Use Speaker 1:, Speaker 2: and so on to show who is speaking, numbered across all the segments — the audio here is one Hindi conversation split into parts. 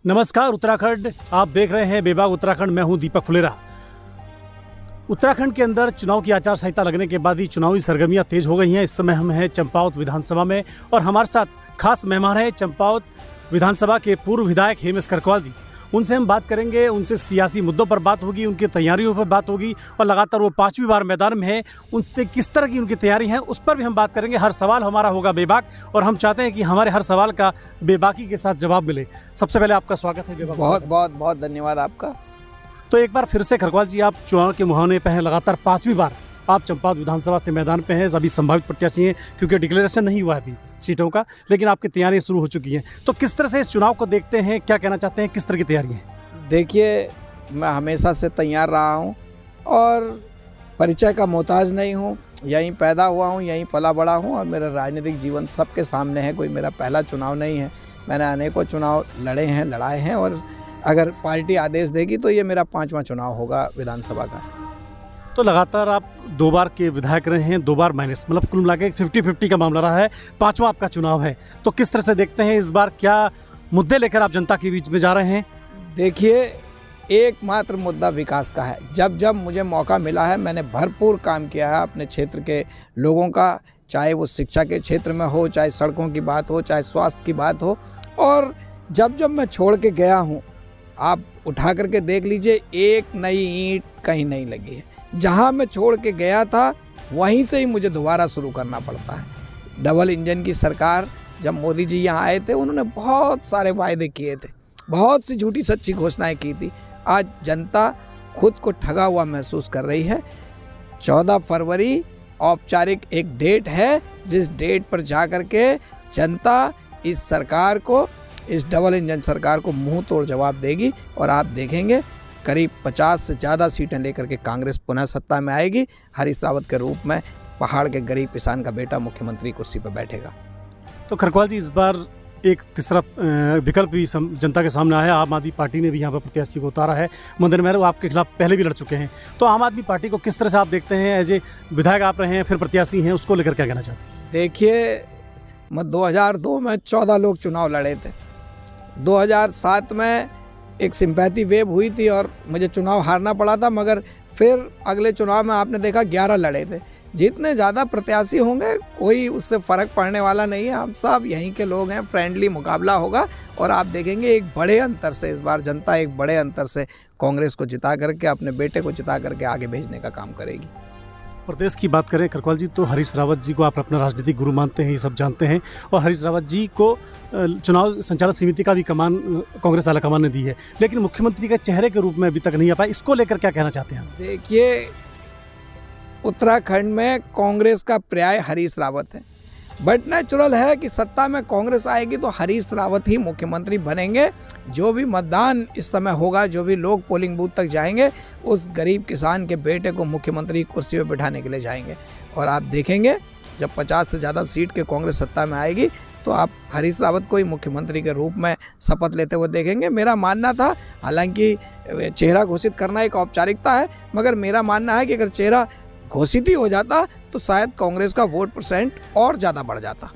Speaker 1: नमस्कार उत्तराखंड, आप देख रहे हैं बेबाक उत्तराखंड। मैं हूं दीपक फुलेरा। उत्तराखंड के अंदर चुनाव की आचार संहिता लगने के बाद ही चुनावी सरगर्मियां तेज हो गई हैं। इस समय हम हैं चंपावत विधानसभा में और हमारे साथ खास मेहमान हैं चंपावत विधानसभा के पूर्व विधायक हेमेश करकवाल जी। उनसे हम बात करेंगे, उनसे सियासी मुद्दों पर बात होगी, उनकी तैयारियों पर बात होगी और लगातार वो 5वीं बार मैदान में है, उनसे किस तरह की उनकी तैयारी है उस पर भी हम बात करेंगे। हर सवाल हमारा होगा बेबाक और हम चाहते हैं कि हमारे हर सवाल का बेबाकी के साथ जवाब मिले। सबसे पहले आपका स्वागत है बेबाक।
Speaker 2: बहुत बहुत बहुत धन्यवाद आपका।
Speaker 1: तो एक बार फिर से करकवाल जी, आप चुनाव के मुहाने पे हैं, लगातार 5वीं बार आप चंपावत विधानसभा से मैदान पे हैं। अभी संभावित प्रत्याशी हैं क्योंकि डिक्लेरेशन नहीं हुआ है अभी सीटों का, लेकिन आपकी तैयारियां शुरू हो चुकी हैं। तो किस तरह से इस चुनाव को देखते हैं, क्या कहना चाहते हैं, किस तरह की तैयारियां हैं?
Speaker 2: देखिए, मैं हमेशा से तैयार रहा हूँ और परिचय का मोहताज नहीं हूँ। यहीं पैदा हुआ हूँ, यहीं पला बड़ा हूँ और मेरा राजनीतिक जीवन सबके सामने है। कोई मेरा पहला चुनाव नहीं है। मैंने अनेकों चुनाव लड़े हैं, लड़ाए हैं और अगर पार्टी आदेश देगी तो ये मेरा 5वां चुनाव होगा विधानसभा का।
Speaker 1: तो लगातार आप 2 बार के विधायक रहे हैं, 2 बार माइनस, मतलब कुल मिला के 50-50 का मामला रहा है। 5वां आपका चुनाव है, तो किस तरह से देखते हैं इस बार, क्या मुद्दे लेकर आप जनता के बीच में जा रहे हैं?
Speaker 2: देखिए, एकमात्र मुद्दा विकास का है। जब जब मुझे मौका मिला है मैंने भरपूर काम किया है अपने क्षेत्र के लोगों का, चाहे वो शिक्षा के क्षेत्र में हो, चाहे सड़कों की बात हो, चाहे स्वास्थ्य की बात हो। और जब जब मैं छोड़ के गया हूँ, आप उठा करके देख लीजिए, एक नई ईंट कहीं नहीं लगी है। जहाँ मैं छोड़ के गया था वहीं से ही मुझे दोबारा शुरू करना पड़ता है। डबल इंजन की सरकार, जब मोदी जी यहाँ आए थे, उन्होंने बहुत सारे वायदे किए थे, बहुत सी झूठी सच्ची घोषणाएं की थी। आज जनता खुद को ठगा हुआ महसूस कर रही है। 14 फरवरी औपचारिक एक डेट है, जिस डेट पर जा कर के जनता इस सरकार को, इस डबल इंजन सरकार को मुंह तोड़ जवाब देगी और आप देखेंगे करीब 50 से ज़्यादा सीटें लेकर के कांग्रेस पुनः सत्ता में आएगी। हरीश रावत के रूप में पहाड़ के गरीब किसान का बेटा मुख्यमंत्री कुर्सी पर बैठेगा।
Speaker 1: तो करकवाल जी, इस बार एक तीसरा विकल्प भी जनता के सामने आया। आम आदमी पार्टी ने भी यहाँ पर प्रत्याशी को उतारा है। मदन महर, वो आपके खिलाफ पहले भी लड़ चुके हैं। तो आम आदमी पार्टी को किस तरह से आप देखते हैं? एज ए विधायक आप रहे हैं, फिर प्रत्याशी हैं, उसको लेकर क्या कहना चाहते हैं?
Speaker 2: देखिए, मैं 2002 में 14 लोग चुनाव लड़े थे। 2007 में एक सिंपैथी वेव हुई थी और मुझे चुनाव हारना पड़ा था, मगर फिर अगले चुनाव में आपने देखा 11 लड़े थे। जितने ज़्यादा प्रत्याशी होंगे कोई उससे फ़र्क पड़ने वाला नहीं है। हम सब यहीं के लोग हैं, फ्रेंडली मुकाबला होगा और आप देखेंगे एक बड़े अंतर से, इस बार जनता एक बड़े अंतर से कांग्रेस को जिता करके, अपने बेटे को जिता करके आगे भेजने का काम करेगी।
Speaker 1: प्रदेश की बात करें करकवाल जी, तो हरीश रावत जी को आप अपना राजनीतिक गुरु मानते हैं, ये सब जानते हैं। और हरीश रावत जी को चुनाव संचालक समिति का भी कमान कांग्रेस आला कमान ने दी है, लेकिन मुख्यमंत्री के चेहरे के रूप में अभी तक नहीं आ पाए। इसको लेकर क्या कहना चाहते हैं?
Speaker 2: देखिए, उत्तराखंड में कांग्रेस का पर्याय हरीश रावत है, बट नेचुरल है कि सत्ता में कांग्रेस आएगी तो हरीश रावत ही मुख्यमंत्री बनेंगे। जो भी मतदान इस समय होगा, जो भी लोग पोलिंग बूथ तक जाएंगे, उस गरीब किसान के बेटे को मुख्यमंत्री कुर्सी पर बिठाने के लिए जाएंगे। और आप देखेंगे जब 50 से ज़्यादा सीट के कांग्रेस सत्ता में आएगी तो आप हरीश रावत को ही मुख्यमंत्री के रूप में शपथ लेते हुए देखेंगे। मेरा मानना था, हालांकि चेहरा घोषित करना एक औपचारिकता है, मगर मेरा मानना है कि अगर चेहरा घोषित ही हो जाता तो शायद कांग्रेस का वोट % और ज़्यादा बढ़ जाता।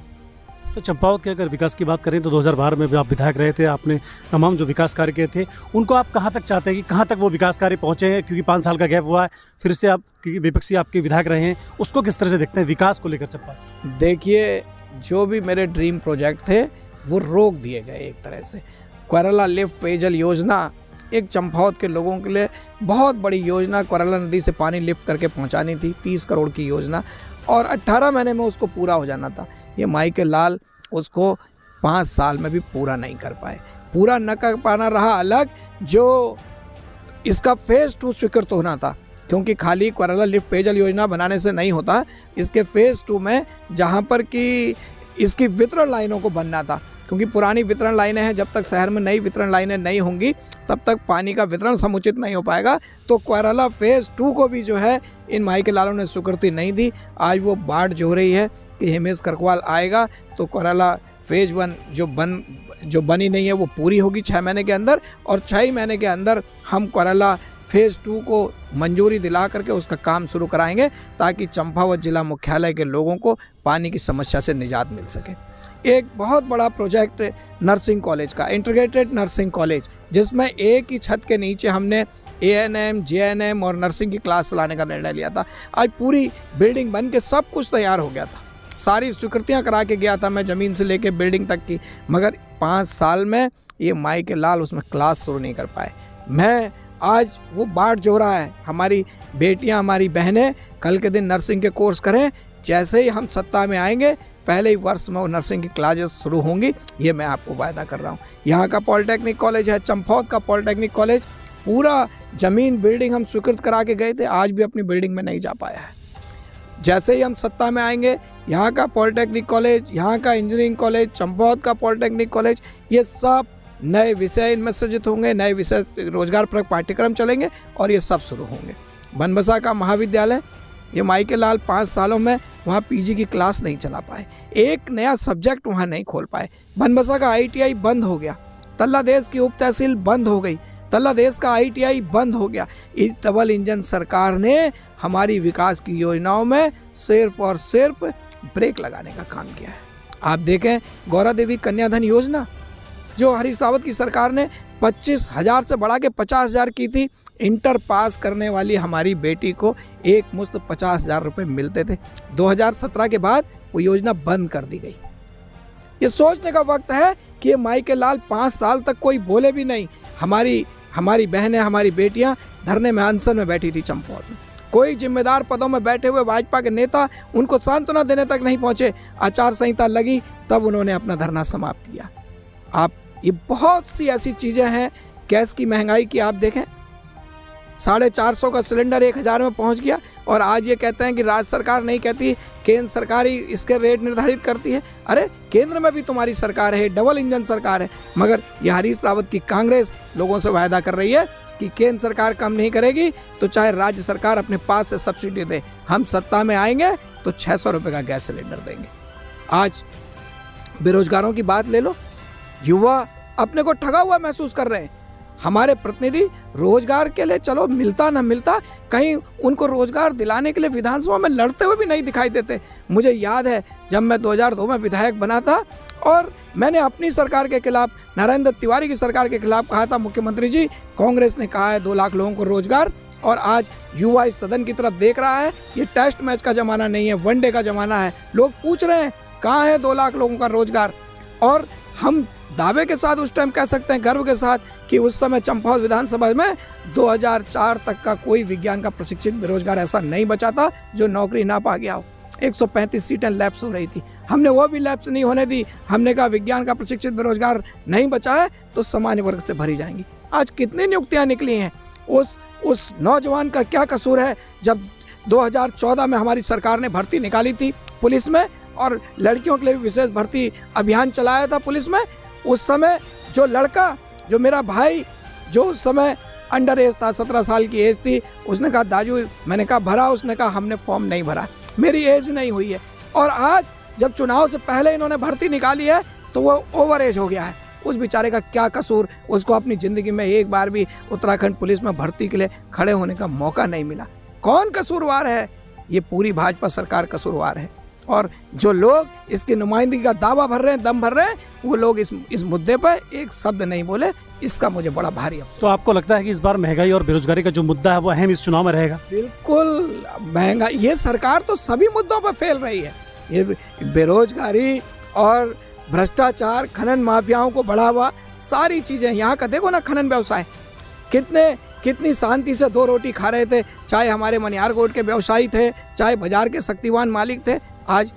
Speaker 1: तो चंपावत के अगर विकास की बात करें तो 2012 में भी आप विधायक रहे थे, आपने तमाम जो विकास कार्य किए थे उनको आप कहाँ तक चाहते हैं कि कहाँ तक वो विकास कार्य पहुँचे हैं? क्योंकि 5 साल का गैप हुआ है, फिर से आप, क्योंकि विपक्षी आपके विधायक रहे हैं, उसको किस तरह से देखते हैं विकास को लेकर चंपावत?
Speaker 2: देखिए, जो भी मेरे ड्रीम प्रोजेक्ट थे वो रोक दिए गए एक तरह से। कोयराला लिफ्ट पेयजल योजना एक चंपावत के लोगों के लिए बहुत बड़ी योजना, कोयराला नदी से पानी लिफ्ट करके पहुंचानी थी, 30 करोड़ की योजना, और 18 महीने में उसको पूरा हो जाना था। ये माई के लाल उसको 5 साल में भी पूरा नहीं कर पाए। पूरा न कर पाना रहा अलग, जो इसका फेज़ 2 स्वीकृत होना था, क्योंकि खाली कोयराला लिफ्ट पेयजल योजना बनाने से नहीं होता। इसके फेज़ 2 में जहाँ पर कि इसकी वितरण लाइनों को बनना था, क्योंकि पुरानी वितरण लाइनें हैं, जब तक शहर में नई वितरण लाइनें नहीं होंगी तब तक पानी का वितरण समुचित नहीं हो पाएगा। तो कोयराला फेज़ 2 को भी जो है इन माई के लालों ने स्वीकृति नहीं दी। आज वो बाट जो हो रही है कि हेमेश करकवाल आएगा तो कोयराला फेज़ 1 जो बनी नहीं है वो पूरी होगी 6 महीने के अंदर, और 6 महीने के अंदर हम कोयराला फेज़ 2 को मंजूरी दिला करके उसका काम शुरू कराएंगे, ताकि चंपावत जिला मुख्यालय के लोगों को पानी की समस्या से निजात मिल सके। एक बहुत बड़ा प्रोजेक्ट नर्सिंग कॉलेज का, इंटीग्रेटेड नर्सिंग कॉलेज, जिसमें एक ही छत के नीचे हमने ANM, JNM और नर्सिंग की क्लास चलाने का निर्णय लिया था। आज पूरी बिल्डिंग बन के सब कुछ तैयार हो गया था, सारी स्वीकृतियां करा के गया था मैं, ज़मीन से लेके बिल्डिंग तक की, मगर 5 साल में ये माई के लाल उसमें क्लास शुरू नहीं कर पाए। मैं आज वो बाट जो रहा है, हमारी बेटियां, हमारी बहनें कल के दिन नर्सिंग के कोर्स करें, जैसे ही हम सत्ता में आएंगे पहले ही वर्ष में वो नर्सिंग की क्लासेस शुरू होंगी, ये मैं आपको वायदा कर रहा हूँ। यहाँ का पॉलिटेक्निक कॉलेज है, चंपावत का पॉलिटेक्निक कॉलेज, पूरा ज़मीन बिल्डिंग हम स्वीकृत करा के गए थे, आज भी अपनी बिल्डिंग में नहीं जा पाया है। जैसे ही हम सत्ता में आएंगे, यहाँ का पॉलिटेक्निक कॉलेज, यहाँ का इंजीनियरिंग कॉलेज, चंपावत का पॉलिटेक्निक कॉलेज, ये सब नए विषय इनमें सृजित होंगे, नए विषय रोजगार परक पाठ्यक्रम चलेंगे और ये सब शुरू होंगे। बनबसा का महाविद्यालय, ये माई के लाल 5 सालों में वहाँ PG की क्लास नहीं चला पाए, एक नया सब्जेक्ट वहाँ नहीं खोल पाए। बनबसा का ITI बंद हो गया, तल्लादेश की उप तहसील बंद हो गई, तल्लादेश का ITI बंद हो गया। इस डबल इंजन सरकार ने हमारी विकास की योजनाओं में सिर्फ और सिर्फ ब्रेक लगाने का काम किया है। आप देखें गौरा देवी कन्याधन योजना जो हरीश रावत की सरकार ने 25,000 से बढ़ा के 50,000 की थी, इंटर पास करने वाली हमारी बेटी को एक मुश्त 50,000 रुपये मिलते थे। 2017 के बाद वो योजना बंद कर दी गई। ये सोचने का वक्त है कि ये माई के लाल 5 साल तक कोई बोले भी नहीं। हमारी बहनें, हमारी बेटियां धरने में, अनशन में बैठी थी चंपावत में, कोई जिम्मेदार पदों में बैठे हुए भाजपा के नेता उनको सांत्वना देने तक नहीं पहुंचे। आचार संहिता लगी तब उन्होंने अपना धरना समाप्त किया। आप ये बहुत सी ऐसी चीज़ें हैं, गैस की महंगाई की आप देखें, 450 का सिलेंडर 1,000 में पहुंच गया और आज ये कहते हैं कि राज्य सरकार नहीं कहती, केंद्र सरकार ही इसके रेट निर्धारित करती है। अरे केंद्र में भी तुम्हारी सरकार है, डबल इंजन सरकार है, मगर ये हरीश रावत की कांग्रेस लोगों से वायदा कर रही है कि केंद्र सरकार कम नहीं करेगी तो चाहे राज्य सरकार अपने पास से सब्सिडी दे, हम सत्ता में आएंगे तो 600 रुपये का गैस सिलेंडर देंगे। आज बेरोजगारों की बात ले लो, युवा अपने को ठगा हुआ महसूस कर रहे हैं। हमारे प्रतिनिधि रोजगार के लिए, चलो मिलता ना मिलता, कहीं उनको रोजगार दिलाने के लिए विधानसभा में लड़ते हुए भी नहीं दिखाई देते। मुझे याद है जब मैं 2002 में विधायक बना था और मैंने अपनी सरकार के खिलाफ, नरेंद्र तिवारी की सरकार के खिलाफ कहा था, मुख्यमंत्री जी कांग्रेस ने कहा है 2 लाख लोगों को रोजगार, और आज युवा इस सदन की तरफ देख रहा है। ये टेस्ट मैच का जमाना नहीं है, वनडे का जमाना है। लोग पूछ रहे हैं कहाँ है 2 लाख लोगों का रोजगार, और हम दावे के साथ उस टाइम कह सकते हैं, गर्व के साथ, कि उस समय चंपावत विधानसभा में 2004 तक का कोई विज्ञान का प्रशिक्षित बेरोजगार ऐसा नहीं बचा था जो नौकरी ना पा गया हो। 135 सीटें लैप्स हो रही थी, हमने वो भी लैप्स नहीं होने दी। हमने कहा विज्ञान का प्रशिक्षित बेरोजगार नहीं बचा है तो सामान्य वर्ग से भरी जाएंगी। आज कितनी नियुक्तियां निकली हैं, उस नौजवान का क्या कसूर है? जब 2014 में हमारी सरकार ने भर्ती निकाली थी पुलिस में और लड़कियों के लिए विशेष भर्ती अभियान चलाया था पुलिस में, उस समय जो लड़का, जो मेरा भाई, जो उस समय अंडर एज था, 17 साल की एज थी, उसने कहा दाजू, मैंने कहा भरा, उसने कहा हमने फॉर्म नहीं भरा, मेरी एज नहीं हुई है। और आज जब चुनाव से पहले इन्होंने भर्ती निकाली है तो वो ओवर एज हो गया है। उस बेचारे का क्या कसूर? उसको अपनी ज़िंदगी में एक बार भी उत्तराखंड पुलिस में भर्ती के लिए खड़े होने का मौका नहीं मिला। कौन कसूरवार है? ये पूरी भाजपा सरकार कसूरवार है। और जो लोग इसकी नुमाइंदगी का दावा भर रहे हैं, दम भर रहे हैं, वो लोग इस मुद्दे पर एक शब्द नहीं बोले। इसका मुझे बड़ा भारी अफसोस।
Speaker 1: तो आपको लगता है कि इस बार महंगाई और बेरोजगारी का जो मुद्दा है वो अहम इस चुनाव में रहेगा?
Speaker 2: बिल्कुल, महंगाई, ये सरकार तो सभी मुद्दों पर फेल रही है। ये बेरोजगारी और भ्रष्टाचार, खनन माफियाओं को बढ़ावा, सारी चीजें। यहाँ का देखो ना, खनन व्यवसाय कितनी शांति से 2 रोटी खा रहे थे, चाहे हमारे मनियारकोट के व्यवसायी थे, चाहे बाजार के शक्तिवान मालिक थे। आज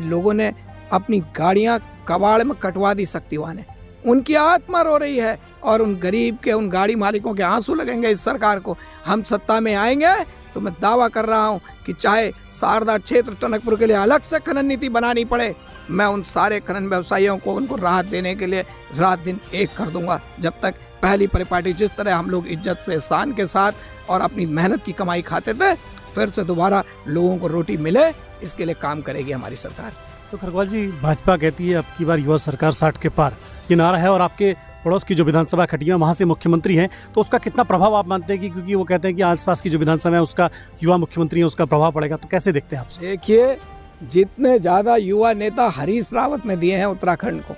Speaker 2: लोगों ने अपनी गाड़ियां कबाड़ में कटवा दी शक्तिवान है। उनकी आत्मा रो रही है और उन गरीब के, उन गाड़ी मालिकों के आंसू लगेंगे इस सरकार को। हम सत्ता में आएंगे तो मैं दावा कर रहा हूं कि चाहे शारदा क्षेत्र टनकपुर के लिए अलग से खनन नीति बनानी पड़े, मैं उन सारे खनन व्यवसायियों को, उनको राहत देने के लिए रात दिन एक कर दूंगा। जब तक पहली परिपाटी जिस तरह हम लोग इज्जत से, शान के साथ और अपनी मेहनत की कमाई खाते थे, फिर से दोबारा लोगों को रोटी मिले, इसके लिए काम करेगी हमारी सरकार।
Speaker 1: तो खरगोवाल जी, भाजपा कहती है अब की बार युवा सरकार 60 के पार, ये नारा है, और आपके पड़ोस की जो विधानसभा खटिया, वहाँ से मुख्यमंत्री हैं, तो उसका कितना प्रभाव आप मानते हैं? कि क्योंकि वो कहते हैं कि आसपास की जो विधानसभा है उसका युवा मुख्यमंत्री है, उसका प्रभाव पड़ेगा, तो कैसे देखते हैं आप?
Speaker 2: देखिए, जितने ज़्यादा युवा नेता हरीश रावत ने दिए हैं उत्तराखंड को,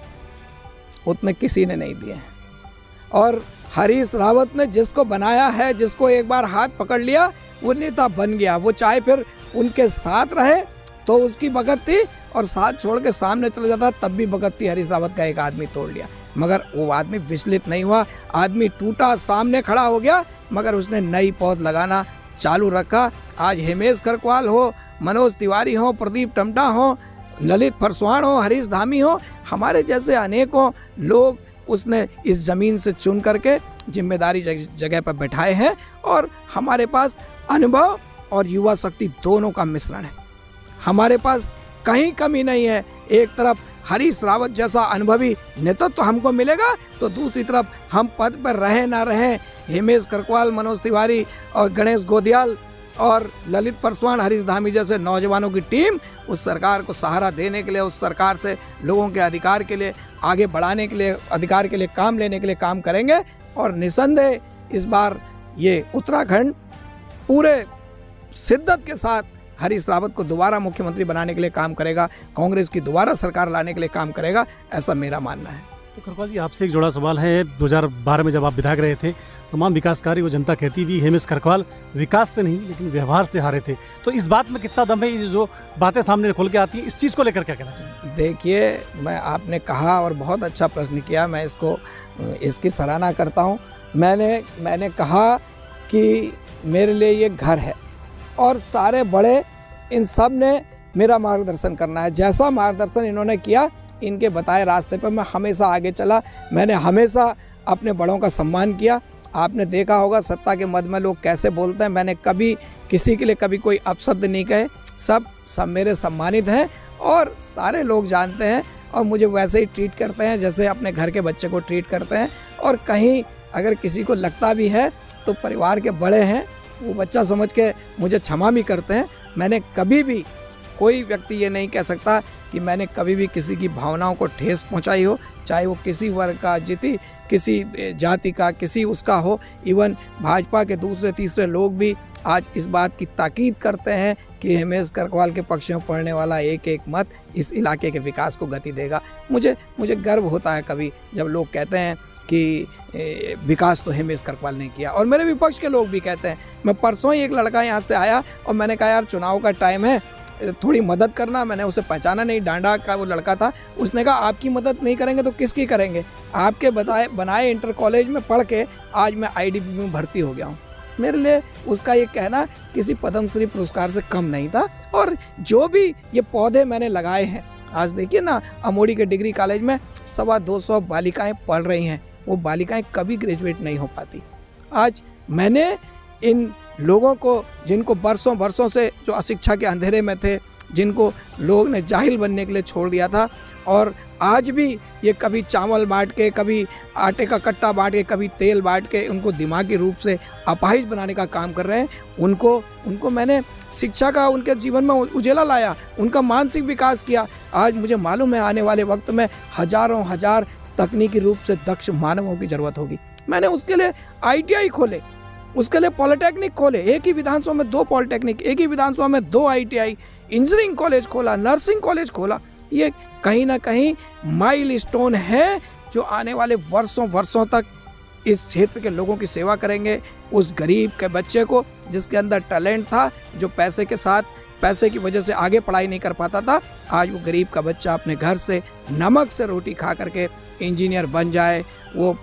Speaker 2: उतने किसी ने नहीं दिए हैं। और हरीश रावत ने जिसको बनाया है, जिसको एक बार हाथ पकड़ लिया, वो नेता बन गया। वो चाहे फिर उनके साथ रहे तो उसकी भगत थी, और साथ छोड़ के सामने चला जाता तब भी भगत थी। हरीश रावत का एक आदमी तोड़ लिया, मगर वो आदमी विचलित नहीं हुआ। आदमी टूटा, सामने खड़ा हो गया, मगर उसने नई पौध लगाना चालू रखा। आज हिमेश करकवाल हो, मनोज तिवारी हो, प्रदीप टमटा हो, ललित फरसवाण हो, हरीश धामी हो, हमारे जैसे अनेकों लोग उसने इस ज़मीन से चुन करके जिम्मेदारी जगह पर बैठाए हैं। और हमारे पास अनुभव और युवा शक्ति दोनों का मिश्रण है। हमारे पास कहीं कमी नहीं है। एक तरफ हरीश रावत जैसा अनुभवी नेतृत्व तो हमको मिलेगा, तो दूसरी तरफ हम पद पर रहे ना रहे, हिमेश करकवाल, मनोज तिवारी और गणेश गोदियाल और ललित फरसवाण, हरीश धामी जैसे नौजवानों की टीम उस सरकार को सहारा देने के लिए, उस सरकार से लोगों के अधिकार के लिए आगे बढ़ाने के लिए, अधिकार के लिए काम लेने के लिए काम करेंगे। और निसंदेह इस बार ये उत्तराखंड पूरे शिद्दत के साथ हरीश रावत को दोबारा मुख्यमंत्री बनाने के लिए काम करेगा, कांग्रेस की दोबारा सरकार लाने के लिए काम करेगा, ऐसा मेरा मानना है।
Speaker 1: तो करकवाल जी, आपसे एक जुड़ा सवाल है। 2012 में जब आप विधायक रहे थे, तमाम विकास कार्य वो जनता कहती भी हिमेश करकवाल विकास से नहीं लेकिन व्यवहार से हारे थे। तो इस बात में कितना दम है? ये जो बातें सामने खोल के आती हैं, इस चीज़ को लेकर क्या कहना चाहिए?
Speaker 2: देखिए, मैं आपने कहा और बहुत अच्छा प्रश्न किया, मैं इसकी सराहना करता हूँ। मैंने कहा कि मेरे लिए ये घर है और सारे बड़े इन सब ने मेरा मार्गदर्शन करना है। जैसा मार्गदर्शन इन्होंने किया, इनके बताए रास्ते पर मैं हमेशा आगे चला। मैंने हमेशा अपने बड़ों का सम्मान किया। आपने देखा होगा सत्ता के मद में लोग कैसे बोलते हैं। मैंने कभी किसी के लिए कभी कोई अपशब्द नहीं कहे। सब मेरे सम्मानित हैं और सारे लोग जानते हैं, और मुझे वैसे ही ट्रीट करते हैं जैसे अपने घर के बच्चे को ट्रीट करते हैं। और कहीं अगर किसी को लगता भी है तो परिवार के बड़े हैं, वो बच्चा समझ के मुझे क्षमा भी करते हैं। मैंने कभी भी, कोई व्यक्ति ये नहीं कह सकता कि मैंने कभी भी किसी की भावनाओं को ठेस पहुंचाई हो, चाहे वो किसी वर्ग का, किसी जाति का, किसी उसका हो। इवन भाजपा के दूसरे तीसरे लोग भी आज इस बात की ताकीद करते हैं कि हिमेश करकवाल के पक्ष में पड़ने वाला एक एक मत इस इलाके के विकास को गति देगा। मुझे गर्व होता है कभी जब लोग कहते हैं कि विकास तो हिमेश करकवाल ने किया, और मेरे विपक्ष के लोग भी कहते हैं। मैं परसों ही एक लड़का यहाँ से आया और मैंने कहा यार चुनाव का टाइम है, थोड़ी मदद करना। मैंने उसे पहचाना नहीं, डांडा का वो लड़का था। उसने कहा आपकी मदद नहीं करेंगे तो किसकी करेंगे? आपके बनाए इंटर कॉलेज में पढ़ के आज मैं IDP में भर्ती हो गया हूँ। मेरे लिए उसका ये कहना किसी पद्मश्री पुरस्कार से कम नहीं था। और जो भी ये पौधे मैंने लगाए हैं, आज देखिए ना, अमोड़ी के डिग्री कॉलेज में 225 बालिकाएँ पढ़ रही हैं। वो बालिकाएँ कभी ग्रेजुएट नहीं हो पाती। आज मैंने इन लोगों को, जिनको बरसों से जो अशिक्षा के अंधेरे में थे, जिनको लोग ने जाहिल बनने के लिए छोड़ दिया था, और आज भी ये कभी चावल बांट के, कभी आटे का कट्टा बांट के, कभी तेल बांट के उनको दिमागी रूप से अपाहिज बनाने का काम कर रहे हैं। उनको मैंने शिक्षा का उनके जीवन में उजेला लाया, उनका मानसिक विकास किया। आज मुझे मालूम है आने वाले वक्त में हजारों हजार तकनीकी रूप से दक्ष मानवों की ज़रूरत होगी। मैंने उसके लिए ITI खोले, उसके लिए पॉलिटेक्निक खोले। एक ही विधानसभा में 2 पॉलिटेक्निक, एक ही विधानसभा में 2 ITI, इंजीनियरिंग कॉलेज खोला, नर्सिंग कॉलेज खोला। ये कहीं ना कहीं माइलस्टोन है जो आने वाले वर्षों तक इस क्षेत्र के लोगों की सेवा करेंगे। उस गरीब के बच्चे को जिसके अंदर टैलेंट था, जो पैसे की वजह से आगे पढ़ाई नहीं कर पाता था, आज वो गरीब का बच्चा अपने घर से नमक से रोटी खा करके इंजीनियर बन जाए, वो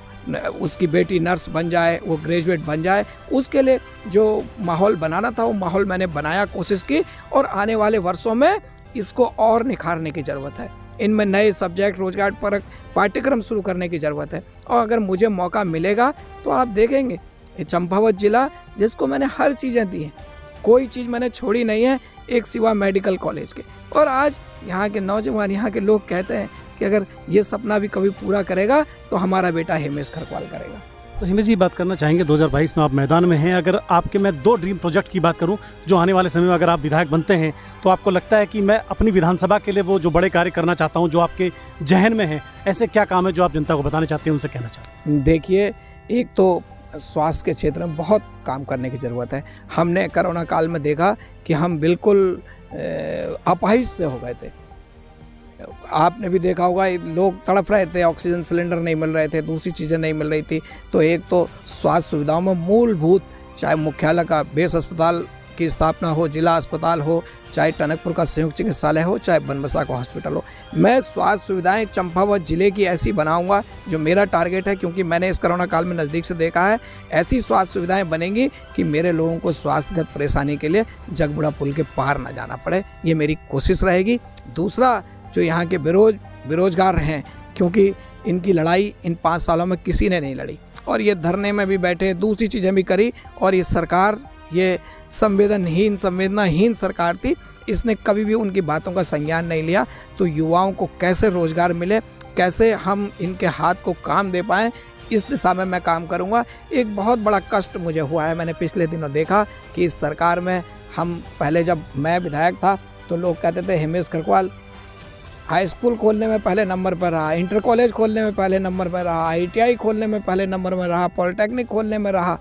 Speaker 2: उसकी बेटी नर्स बन जाए, वो ग्रेजुएट बन जाए। उसके लिए जो माहौल बनाना था वो माहौल मैंने बनाया, कोशिश की, और आने वाले वर्षों में इसको और निखारने की ज़रूरत है। इनमें नए सब्जेक्ट, रोजगार परक पाठ्यक्रम शुरू करने की ज़रूरत है। और अगर मुझे मौका मिलेगा तो आप देखेंगे ये चंपावत जिला, जिसको मैंने हर चीज़ें दी हैं, कोई चीज़ मैंने छोड़ी नहीं है, एक सिवा मेडिकल कॉलेज के। और आज यहाँ के नौजवान, यहाँ के लोग कहते हैं कि अगर ये सपना भी कभी पूरा करेगा तो हमारा बेटा हिमेश करकवाल करेगा।
Speaker 1: तो हिमेश जी, बात करना चाहेंगे 2022 में आप मैदान में हैं। अगर आपके मैं 2 ड्रीम प्रोजेक्ट की बात करूं जो आने वाले समय में अगर आप विधायक बनते हैं तो आपको लगता है कि मैं अपनी विधानसभा के लिए वो जो बड़े कार्य करना चाहता हूं, जो आपके जहन में है, ऐसे क्या काम है जो आप जनता को बताना चाहते हैं, उनसे कहना चाहते हैं?
Speaker 2: देखिए, एक तो स्वास्थ्य के क्षेत्र में बहुत काम करने की ज़रूरत है। हमने कोरोना काल में देखा कि हम बिल्कुल अपाहिज से हो गए थे। आपने भी देखा होगा, लोग तड़प रहे थे, ऑक्सीजन सिलेंडर नहीं मिल रहे थे, दूसरी चीज़ें नहीं मिल रही थी। तो एक तो स्वास्थ्य सुविधाओं में मूलभूत, चाहे मुख्यालय का बेस अस्पताल की स्थापना हो, जिला अस्पताल हो, चाहे टनकपुर का संयुक्त चिकित्सालय हो, चाहे बनबसा का हॉस्पिटल हो, मैं स्वास्थ्य सुविधाएं चंपावत जिले की ऐसी बनाऊंगा, जो मेरा टारगेट है, क्योंकि मैंने इस कोरोना काल में नज़दीक से देखा है। ऐसी स्वास्थ्य सुविधाएं बनेंगी कि मेरे लोगों को स्वास्थ्यगत परेशानी के लिए जगबुड़ा पुल के पार ना जाना पड़े, ये मेरी कोशिश रहेगी। दूसरा, जो यहाँ के बेरोजगार हैं, क्योंकि इनकी लड़ाई इन 5 सालों में किसी ने नहीं लड़ी, और ये धरने में भी बैठे, दूसरी चीज़ें भी करी, और ये सरकार, ये संवेदनाहीन सरकार थी, इसने कभी भी उनकी बातों का संज्ञान नहीं लिया। तो युवाओं को कैसे रोजगार मिले, कैसे हम इनके हाथ को काम दे पाएँ, इस दिशा में मैं काम करूंगा। एक बहुत बड़ा कष्ट मुझे हुआ है, मैंने पिछले दिनों देखा कि इस सरकार में हम पहले, जब मैं विधायक था, तो लोग कहते थे हिमेश खरकवाल हाई स्कूल खोलने में पहले नंबर पर रहा, इंटर कॉलेज खोलने में पहले नंबर पर रहा, ITI खोलने में पहले नंबर में रहा, पॉलिटेक्निक खोलने में रहा,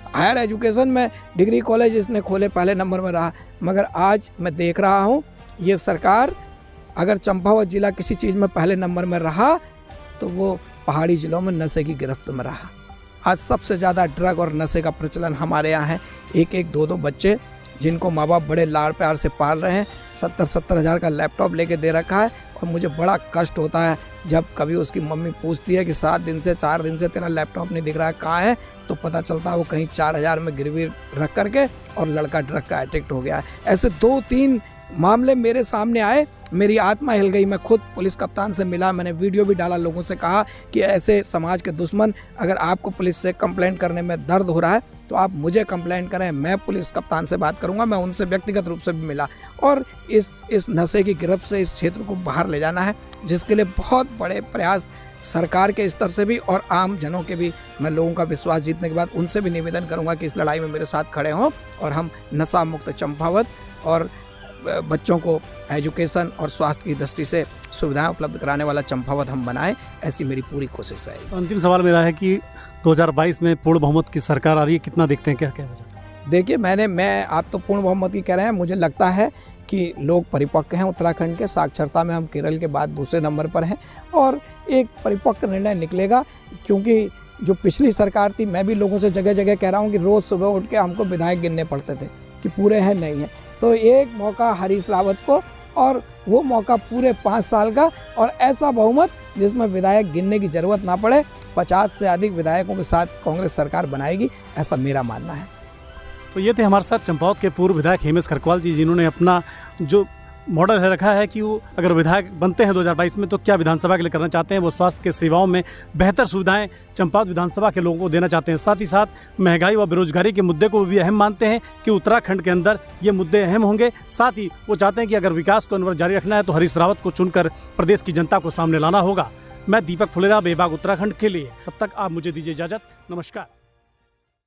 Speaker 2: हायर एजुकेशन में डिग्री कॉलेज इसने खोले पहले नंबर में रहा। मगर आज मैं देख रहा हूँ, ये सरकार, अगर चंपावत जिला किसी चीज़ में पहले नंबर में रहा, तो वो पहाड़ी ज़िलों में नशे की गिरफ्त में रहा। आज सबसे ज़्यादा ड्रग और नशे का प्रचलन हमारे यहाँ है। एक 2 बच्चे जिनको माँ बाप बड़े लाड़ प्यार से पाल रहे हैं, 70 हज़ार का लैपटॉप लेके दे रखा है, और मुझे बड़ा कष्ट होता है जब कभी उसकी मम्मी पूछती है कि 4 दिन से तेरा लैपटॉप नहीं दिख रहा है, कहाँ है, तो पता चलता है वो कहीं 4000 में गिरवी रख करके, और लड़का ड्रग का एडिक्ट हो गया है। ऐसे 2-3 मामले मेरे सामने आए, मेरी आत्मा हिल गई। मैं खुद पुलिस कप्तान से मिला, मैंने वीडियो भी डाला, लोगों से कहा कि ऐसे समाज के दुश्मन, अगर आपको पुलिस से कंप्लेंट करने में दर्द हो रहा है तो आप मुझे कंप्लेंट करें, मैं पुलिस कप्तान से बात करूंगा। मैं उनसे व्यक्तिगत रूप से भी मिला, और इस नशे की गिरफ्त से इस क्षेत्र को बाहर ले जाना है, जिसके लिए बहुत बड़े प्रयास सरकार के स्तर से भी और आम जनों के भी। मैं लोगों का विश्वास जीतने के बाद उनसे भी निवेदन करूंगा कि इस लड़ाई में मेरे साथ खड़े हों, और हम नशा मुक्त चंपावत और बच्चों को एजुकेशन और स्वास्थ्य की दृष्टि से सुविधाएं उपलब्ध कराने वाला चंपावत हम बनाएं, ऐसी मेरी पूरी कोशिश रहेगी।
Speaker 1: अंतिम सवाल मेरा है कि 2022 में पूर्ण बहुमत की सरकार आ रही है, कितना देखते हैं, क्या कहना चाहते हैं?
Speaker 2: देखिए, आप तो पूर्ण बहुमत की कह रहे हैं, मुझे लगता है कि लोग परिपक्व हैं उत्तराखंड के। साक्षरता में हम केरल के बाद दूसरे नंबर पर हैं, और एक परिपक्व निर्णय निकलेगा। क्योंकि जो पिछली सरकार थी, मैं भी लोगों से जगह जगह कह रहा हूँ कि रोज़ सुबह उठ के हमको विधायक गिनने पड़ते थे कि पूरे हैं नहीं हैं। तो एक मौका हरीश रावत को, और वो मौका पूरे 5 साल का, और ऐसा बहुमत जिसमें विधायक गिनने की ज़रूरत ना पड़े। 50 से अधिक विधायकों के साथ कांग्रेस सरकार बनाएगी, ऐसा मेरा मानना है।
Speaker 1: तो ये थे हमारे साथ चंपावत के पूर्व विधायक हिमेश खरकवाल जी, जिन्होंने अपना जो मॉडल है रखा है कि वो अगर विधायक बनते हैं 2022 में तो क्या विधानसभा के लिए करना चाहते हैं। वो स्वास्थ्य के सेवाओं में बेहतर सुविधाएं चंपावत विधानसभा के लोगों को देना चाहते हैं। साथ ही साथ महंगाई व बेरोजगारी के मुद्दे को भी अहम मानते हैं कि उत्तराखंड के अंदर ये मुद्दे अहम होंगे। साथ ही वो चाहते हैं कि अगर विकास को अनवरत जारी रखना है तो हरीश रावत को चुनकर प्रदेश की जनता को सामने लाना होगा। मैं दीपक फुलेरा, बेबाग उत्तराखंड के लिए। तब तक आप मुझे दीजिए इजाज़त। नमस्कार।